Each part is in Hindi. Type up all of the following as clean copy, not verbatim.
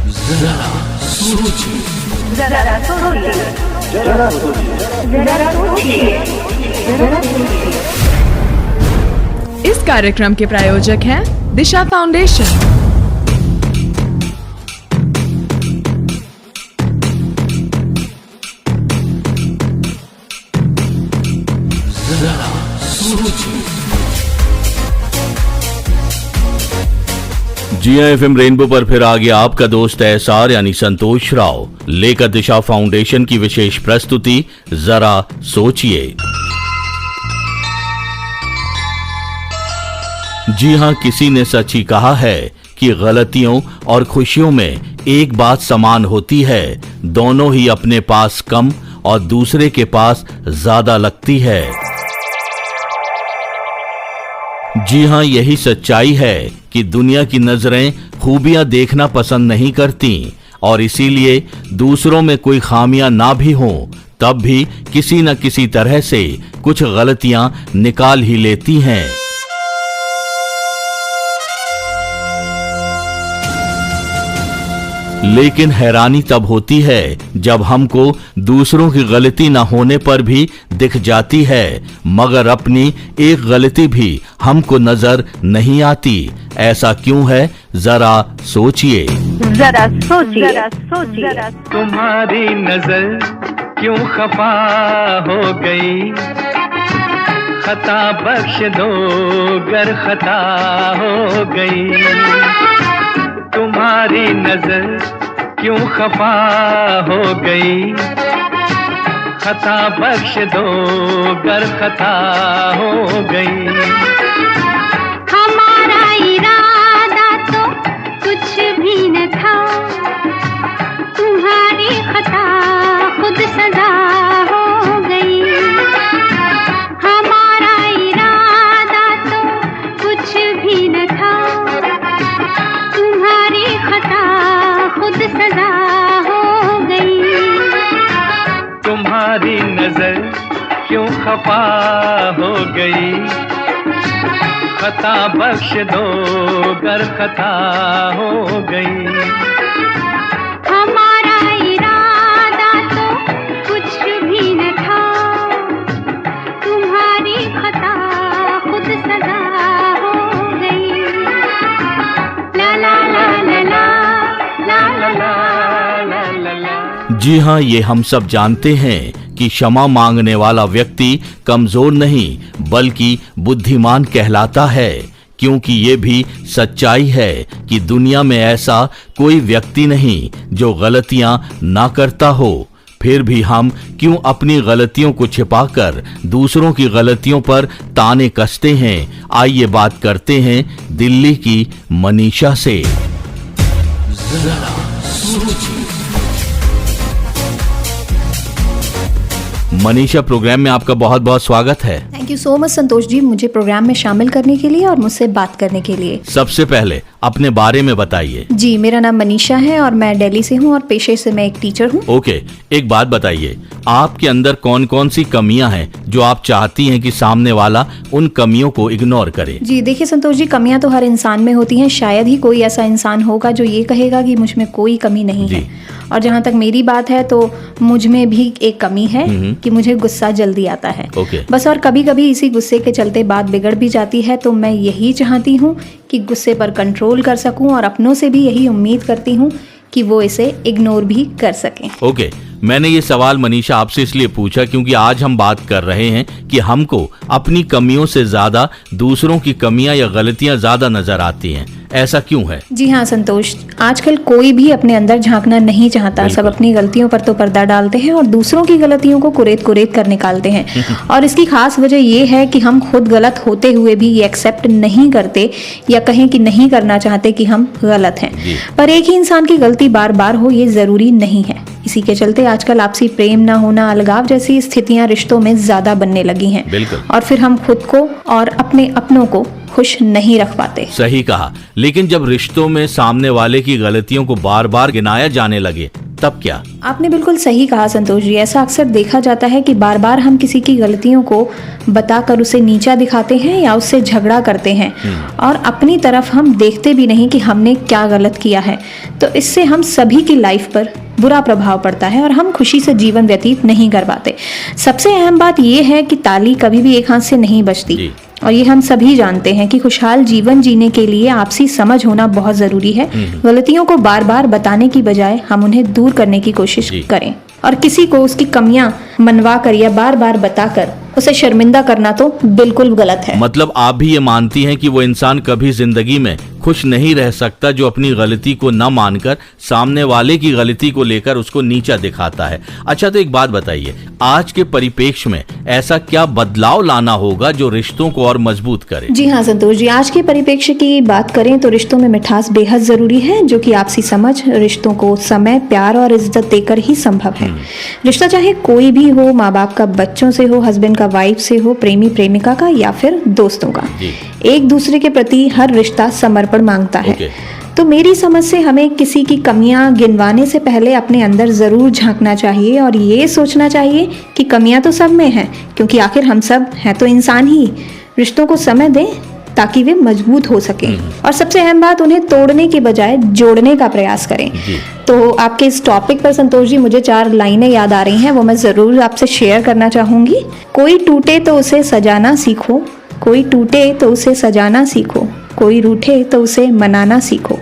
जरा सोचिए, जरा सोचिए, जरा सोचिए, जरा सोचिए, जरा सोचिए। इस कार्यक्रम के प्रायोजक हैं दिशा फाउंडेशन। जरा सोचिए। जी एफएम रेनबो पर फिर आ गया आपका दोस्त एसआर यानी संतोष राव लेकर दिशा फाउंडेशन की विशेष प्रस्तुति जरा सोचिए। जी हां, किसी ने सच ही कहा है कि गलतियों और खुशियों में एक बात समान होती है, दोनों ही अपने पास कम और दूसरे के पास ज्यादा लगती है। जी हां, यही सच्चाई है कि दुनिया की नजरें खूबियां देखना पसंद नहीं करती और इसीलिए दूसरों में कोई खामियां ना भी हों तब भी किसी न किसी तरह से कुछ गलतियां निकाल ही लेती हैं। लेकिन हैरानी तब होती है जब हमको दूसरों की गलती न होने पर भी दिख जाती है मगर अपनी एक गलती भी हमको नजर नहीं आती। ऐसा क्यों है, जरा सोचिए। जरा सोचिए, जरा सोचिए। तुम्हारी नजर क्यों खफा हो गई, खता बख्श दो गर खता हो गई। तुम्हारी नजर क्यों खफा हो गई, खता बख्श दो गर खता हो गई। हमारा इरादा तो कुछ भी न था, तुम्हारी खता खुद सजा हो गई। हमारा इरादा तो कुछ भी न था, तुम्हारी खता खुद सजा हो गई। तुम्हारी नजर क्यों खफा हो गई, खता बख्श दो गर खता हो गई। हमारा इरादा तो कुछ भी न था, तुम्हारी खता खुद सजा हो गई। ला ला ला ला ला ला ला ला ला। जी हां, ये हम सब जानते हैं कि क्षमा मांगने वाला व्यक्ति कमजोर नहीं बल्कि बुद्धिमान कहलाता है, क्योंकि ये भी सच्चाई है कि दुनिया में ऐसा कोई व्यक्ति नहीं जो गलतियां ना करता हो। फिर भी हम क्यों अपनी गलतियों को छिपाकर दूसरों की गलतियों पर ताने कसते हैं। आइए बात करते हैं दिल्ली की मनीषा से। जरा सोचिए। मनीषा, प्रोग्राम में आपका बहुत बहुत स्वागत है। Thank you so much Santosh ji, मुझे प्रोग्राम में शामिल करने के लिए और मुझसे बात करने के लिए। सबसे पहले अपने बारे में बताइए। जी, मेरा नाम मनीषा है और मैं दिल्ली से हूँ और पेशे से मैं एक टीचर हूँ। ओके, एक बात बताइए, आपके अंदर कौन कौन सी कमियां हैं जो आप चाहती हैं कि सामने वाला उन कमियों को इग्नोर करे? जी देखिए संतोष जी, कमियां तो हर इंसान में होती हैं, शायद ही कोई ऐसा इंसान होगा जो ये कहेगा कि मुझ में कोई कमी नहीं है। और जहाँ तक मेरी बात है तो मुझ में भी एक कमी है कि मुझे गुस्सा जल्दी आता है। बस, और कभी कभी इसी गुस्से के चलते बात बिगड़ भी जाती है, तो मैं यही चाहती हूँ कि गुस्से पर कंट्रोल कर सकूं और अपनों से भी यही उम्मीद करती हूँ कि वो इसे इग्नोर भी कर सकें। ओके, मैंने ये सवाल मनीषा आपसे इसलिए पूछा क्योंकि आज हम बात कर रहे हैं कि हमको अपनी कमियों से ज्यादा दूसरों की कमियां या गलतियां ज्यादा नजर आती हैं। ऐसा क्यों है? जी हाँ संतोष, आजकल कोई भी अपने अंदर झांकना नहीं चाहता। सब अपनी गलतियों पर तो पर्दा डालते हैं और दूसरों की गलतियों को कुरेद कुरेद कर निकालते हैं। और इसकी खास वजह ये है कि हम खुद गलत होते हुए भी ये एक्सेप्ट नहीं करते या कहें कि नहीं करना चाहते कि हम गलत हैं। पर एक ही इंसान की गलती बार बार हो ये जरूरी नहीं है। इसी के चलते आजकल आपसी प्रेम ना होना, अलगाव जैसी स्थितियां रिश्तों में ज्यादा बनने लगी हैं। और फिर हम खुद को और अपने अपनों को खुश नहीं रख पाते। सही कहा, लेकिन जब रिश्तों में सामने वाले की गलतियों को बार बार गिनाया जाने लगे तब क्या? आपने बिल्कुल सही कहा संतोष जी। ऐसा अक्सर देखा जाता है कि बार बार हम किसी की गलतियों को बताकर उसे नीचा दिखाते हैं या उससे झगड़ा करते हैं और अपनी तरफ हम देखते भी नहीं कि हमने क्या गलत किया है। तो इससे हम सभी की लाइफ पर बुरा प्रभाव पड़ता है और हम खुशी से जीवन व्यतीत नहीं कर पाते। सबसे अहम बात यह है कि ताली कभी भी एक हाथ से नहीं बजती और ये हम सभी जानते हैं कि खुशहाल जीवन जीने के लिए आपसी समझ होना बहुत जरूरी है। गलतियों को बार बार बताने की बजाय हम उन्हें दूर करने की कोशिश करें और किसी को उसकी कमियां मनवा कर या बार बार बताकर उसे शर्मिंदा करना तो बिल्कुल गलत है। मतलब आप भी ये मानती हैं कि वो इंसान कभी जिंदगी में खुश नहीं रह सकता जो अपनी गलती को न मानकर सामने वाले की गलती को लेकर उसको नीचा दिखाता है। अच्छा, तो एक बात बताइए, आज के परिप्रेक्ष्य में ऐसा क्या बदलाव लाना होगा जो रिश्तों को और मजबूत करे? जी हाँ संतोष जी, आज के परिप्रेक्ष्य की बात करें तो रिश्तों में मिठास बेहद जरूरी है, जो कि आपसी समझ रिश्तों को समय, प्यार और इज्जत देकर ही संभव है। रिश्ता चाहे कोई भी हो, माँ बाप का बच्चों से हो, हस्बैंड का वाइफ से हो, प्रेमी प्रेमिका का या फिर दोस्तों का, एक दूसरे के प्रति हर रिश्ता समर्पण मांगता है। तो मेरी समझ से हमें किसी की कमियां गिनवाने से पहले अपने अंदर जरूर झांकना चाहिए और ये सोचना चाहिए कि कमियां तो सब में हैं, क्योंकि आखिर हम सब हैं तो इंसान ही। रिश्तों को समय दें ताकि वे मजबूत हो सकें और सबसे अहम बात, उन्हें तोड़ने के बजाय जोड़ने का प्रयास करें। तो आपके इस टॉपिक पर संतोष जी मुझे 4 लाइनें याद आ रही हैं, वो मैं जरूर आपसे शेयर करना चाहूंगी। कोई टूटे तो उसे सजाना सीखो, कोई टूटे तो उसे सजाना सीखो, कोई रूठे तो उसे मनाना सीखो।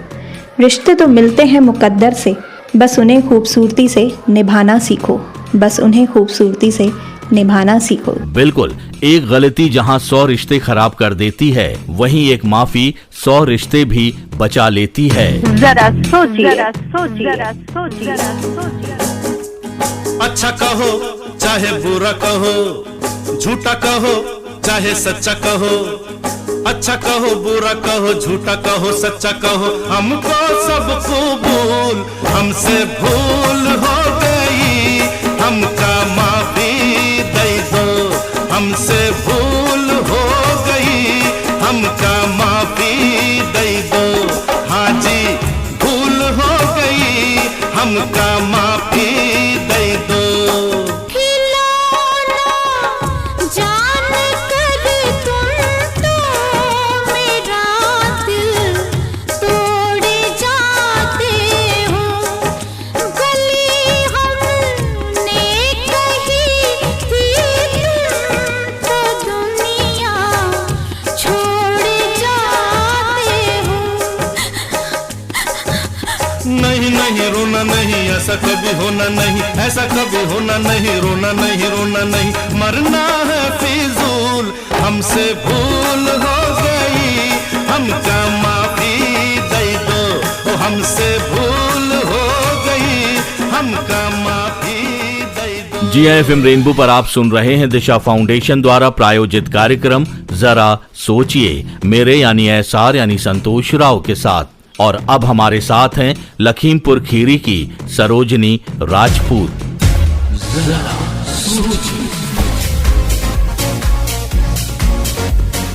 रिश्ते तो मिलते हैं मुकद्दर से, बस उन्हें खूबसूरती से निभाना सीखो, बस उन्हें खूबसूरती से निभाना सीखो। बिल्कुल, एक गलती जहां 100 रिश्ते खराब कर देती है, वहीं एक माफी 100 रिश्ते भी बचा लेती है। जरा सोचिए, जरा सोचिए, जरा सोचिए, जरा सोचिए। अच्छा कहो चाहे बुरा कहो, झूठा कहो चाहे सच्चा कहो, अच्छा कहो बुरा कहो, झूठा कहो सच्चा कहो, हमको सब कबूल, हमसे भूल हो गई, हमका माफी दे दो, हमसे भूल हो गई, हमका माफी दे दो। हाँ जी, भूल हो गई, हमका माफी दे दो। नहीं रोना नहीं, ऐसा कभी होना नहीं, ऐसा कभी होना नहीं, रोना नहीं, रोना नहीं, मरना है फिजूल, हमसे भूल हो गई, हमका माफी दे दो, हमसे भूल हो गई, हमका माफी दे दो। जी FM रेनबो पर आप सुन रहे हैं दिशा फाउंडेशन द्वारा प्रायोजित कार्यक्रम जरा सोचिए, मेरे यानी SR यानी संतोष राव के साथ। और अब हमारे साथ हैं लखीमपुर खीरी की सरोजनी राजपूत। जरा सोचिए।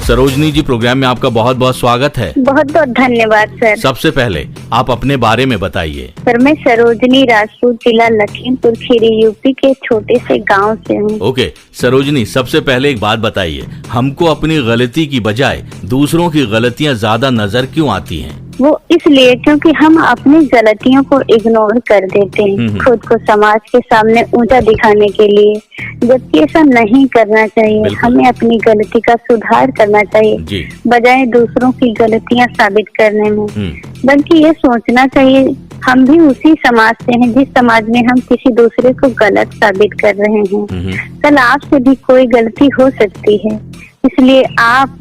सरोजनी जी, प्रोग्राम में आपका बहुत बहुत स्वागत है। बहुत बहुत धन्यवाद सर। सबसे पहले आप अपने बारे में बताइए। सर, मैं सरोजनी राजपूत, जिला लखीमपुर खीरी, यूपी के छोटे से गांव से हूँ। ओके सरोजनी, सबसे पहले एक बात बताइए, हमको अपनी गलती की बजाय दूसरों की गलतियाँ ज्यादा नजर क्यों आती हैं? वो इसलिए क्योंकि हम अपनी गलतियों को इग्नोर कर देते हैं, खुद को समाज के सामने ऊंचा दिखाने के लिए, जबकि ऐसा नहीं करना चाहिए। हमें अपनी गलती का सुधार करना चाहिए बजाय दूसरों की गलतियां साबित करने में। बल्कि ये सोचना चाहिए हम भी उसी समाज से हैं जिस समाज में हम किसी दूसरे को गलत साबित कर रहे हैं। कल आपसे भी कोई गलती हो सकती है, इसलिए आप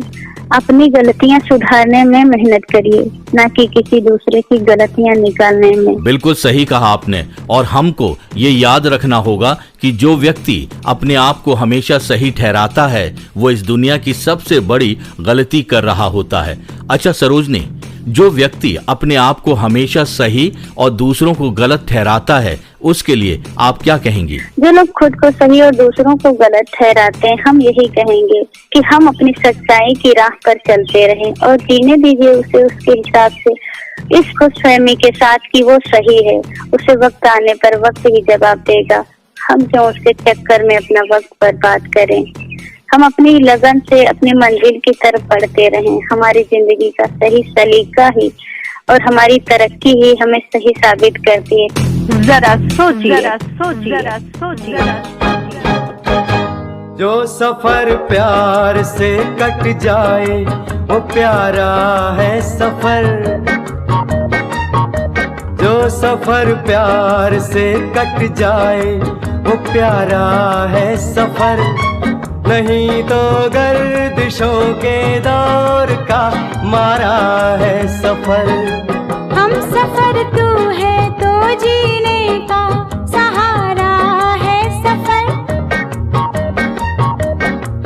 अपनी गलतियां सुधारने में मेहनत करिए, ना कि किसी दूसरे की गलतियां निकालने में। बिल्कुल सही कहा आपने। और हमको ये याद रखना होगा कि जो व्यक्ति अपने आप को हमेशा सही ठहराता है, वो इस दुनिया की सबसे बड़ी गलती कर रहा होता है। अच्छा सरोजनी, जो व्यक्ति अपने आप को हमेशा सही और दूसरों को गलत ठहराता है, उसके लिए आप क्या कहेंगी? जो लोग खुद को सही और दूसरों को गलत ठहराते हैं, हम यही कहेंगे कि हम अपनी सच्चाई की राह पर चलते रहें और जीने दीजिए उसे उसके हिसाब से, इस खुशफहमी के साथ कि वो सही है। उसे वक्त आने पर वक्त ही जवाब देगा। हम क्यों उसके चक्कर में अपना वक्त बर्बाद करें। हम अपनी लगन से अपनी मंजिल की तरफ बढ़ते रहें। हमारी जिंदगी का सही सलीका ही और हमारी तरक्की ही हमें सही साबित करती है। जरा सोचिए, जरा सोचिए, जरा सोचिए। जो सफर प्यार से कट जाए वो प्यारा है सफर। जो सफर प्यार से कट जाए वो प्यारा है सफर। नहीं तो गर्दिशों के दौर का मारा है सफर। हम सफर तू है तो जीने का सहारा है सफर।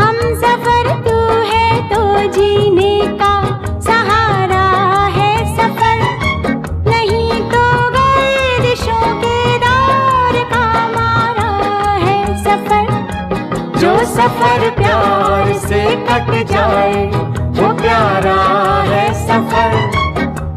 हम सफर तू है तो जीने का सहारा है सफर। नहीं तो गर्दिशों के दौर का मारा है सफर। जो सफर प्यार से कट जाए वो प्यारा है सफर।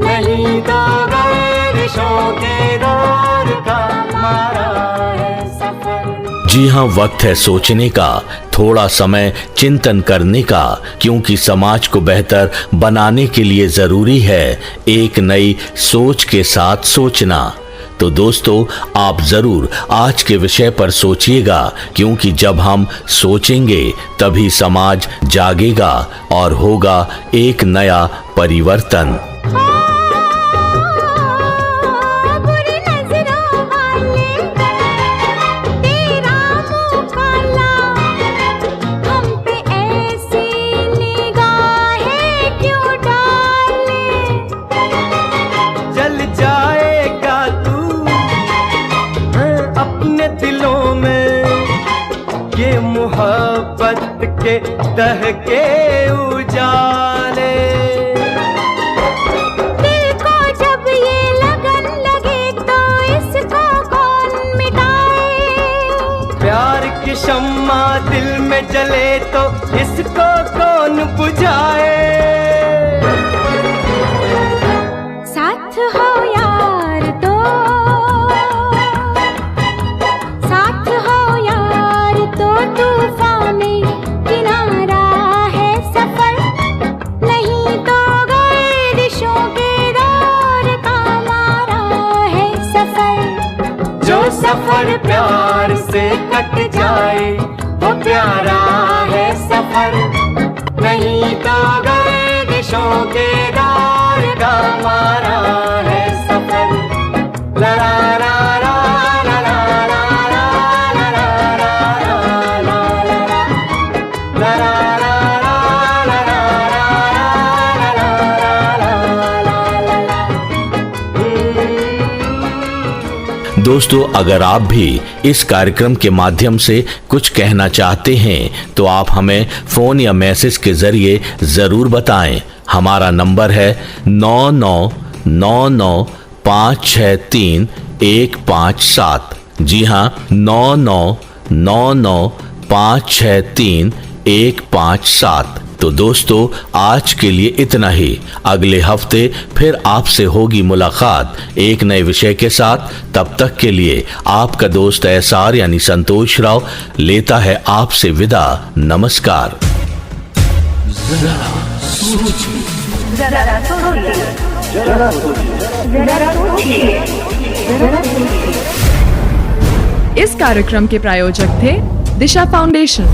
नहीं तो गर्दिशों के दौर का मारा है सफर। जी हाँ, वक्त है सोचने का, थोड़ा समय चिंतन करने का, क्योंकि समाज को बेहतर बनाने के लिए जरूरी है एक नई सोच के साथ सोचना। तो दोस्तों, आप जरूर आज के विषय पर सोचिएगा, क्योंकि जब हम सोचेंगे तभी समाज जागेगा और होगा एक नया परिवर्तन। मोहब्बत के दहके उजाले। दिल को जब ये लगन लगे तो इसको कौन मिटाए। प्यार की शम्मा दिल में जले तो इसको कौन बुझाए। साथ हो यार तो साथ हो यार तो तूफान में किनारा है सफर। नहीं तो गर्दिशों के दौर का मारा है सफर। जो सफर प्यार से कट जाए वो प्यारा है सफर। नहीं तो गर्दिशों के दौर का मारा है सफर। ला ला ला ला ला ला ला ला ला ला दोस्तों, अगर आप भी इस कार्यक्रम के माध्यम से कुछ कहना चाहते हैं तो आप हमें फोन या मैसेज के जरिए जरूर बताएं। हमारा नंबर है 9999563157। जी हाँ, 9999563157। तो दोस्तों, आज के लिए इतना ही। अगले हफ्ते फिर आपसे होगी मुलाकात एक नए विषय के साथ। तब तक के लिए आपका दोस्त एसआर यानी संतोष राव लेता है आपसे विदा। नमस्कार। जरा सोचिए, जरा सोचिए, जरा सोचिए, जरा सोचिए, जरा सोचिए। इस कार्यक्रम के प्रायोजक थे दिशा फाउंडेशन।